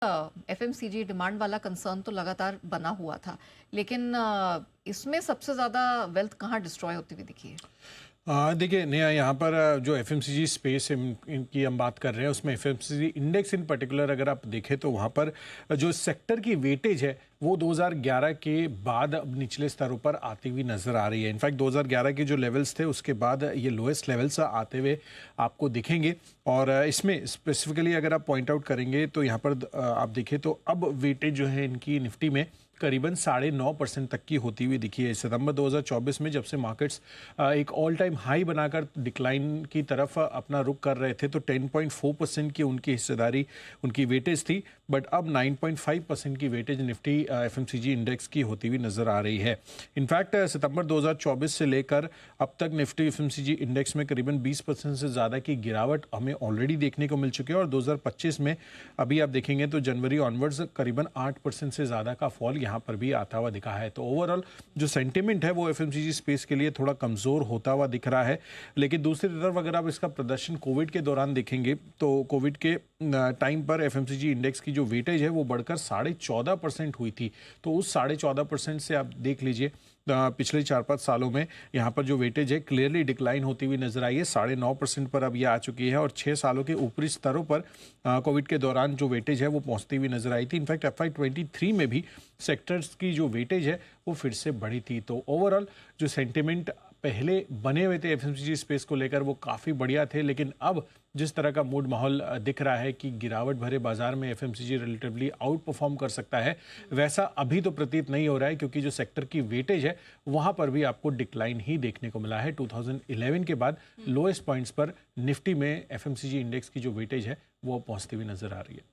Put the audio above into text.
FMCG demand वाला concern तो लगातार बना हुआ था, लेकिन इसमें सबसे ज़्यादा वेल्थ कहाँ डिस्ट्रॉय होती हुई दिखी है? देखिए नया यहाँ पर जो एफएमसीजी स्पेस इनकी हम बात कर रहे हैं, उसमें एफएमसीजी इंडेक्स इन पर्टिकुलर अगर आप देखें तो वहाँ पर जो सेक्टर की वेटेज है वो 2011 के बाद अब निचले स्तरों पर आती हुई नज़र आ रही है। इनफैक्ट 2011 के जो लेवल्स थे उसके बाद ये लोएस्ट लेवल्स आते हुए आपको दिखेंगे। और इसमें स्पेसिफिकली अगर आप पॉइंट आउट करेंगे तो यहाँ पर आप देखें तो अब वेटेज जो है इनकी निफ्टी में करीबन 9.5% तक की होती हुई दिखी है। सितंबर 2024 में जब से मार्केट्स एक ऑल टाइम हाई बनाकर डिक्लाइन की तरफ अपना रुख कर रहे थे तो 10.4% की उनकी हिस्सेदारी, उनकी वेटेज थी, बट अब 9.5% की वेटेज निफ्टी एफएमसीजी इंडेक्स की होती हुई नजर आ रही है। इनफैक्ट सितंबर 2024 से लेकर अब तक निफ्टी एफएमसीजी इंडेक्स में करीबन 20% से ज़्यादा की गिरावट हमें ऑलरेडी देखने को मिल चुकी है। और 2025 में अभी आप देखेंगे तो जनवरी ऑनवर्ड्स करीबन 8% से ज़्यादा का फॉल यहाँ पर भी आता हुआ दिखा है। तो ओवरऑल जो सेंटिमेंट है वो एफएमसीजी स्पेस के लिए थोड़ा कमज़ोर होता हुआ दिख रहा है। लेकिन दूसरी तरफ अगर आप इसका प्रदर्शन कोविड के दौरान देखेंगे तो कोविड के टाइम पर एफएमसीजी इंडेक्स की जो वेटेज है वो बढ़कर 14.5% हुई थी। तो उस 14.5% से आप देख लीजिए पिछले 4-5 सालों में यहाँ पर जो वेटेज है क्लियरली डिक्लाइन होती हुई नजर आई है। 9.5% पर अब ये आ चुकी है और 6 सालों के ऊपरी स्तरों पर कोविड के दौरान जो वेटेज है वो पहुंचती हुई नजर आई थी। इनफैक्ट FY23 में भी सेक्टर्स की जो वेटेज है वो फिर से बढ़ी थी। तो ओवरऑल जो सेंटिमेंट पहले बने हुए थे एफएमसीजी स्पेस को लेकर वो काफ़ी बढ़िया थे, लेकिन अब जिस तरह का मूड माहौल दिख रहा है कि गिरावट भरे बाजार में एफएमसीजी रिलेटिवली आउट परफॉर्म कर सकता है, वैसा अभी तो प्रतीत नहीं हो रहा है, क्योंकि जो सेक्टर की वेटेज है वहां पर भी आपको डिक्लाइन ही देखने को मिला है। 2011 के बाद लोएस्ट पॉइंट्स पर निफ्टी में एफएमसीजी इंडेक्स की जो वेटेज है वो पहुंचती हुई नजर आ रही है।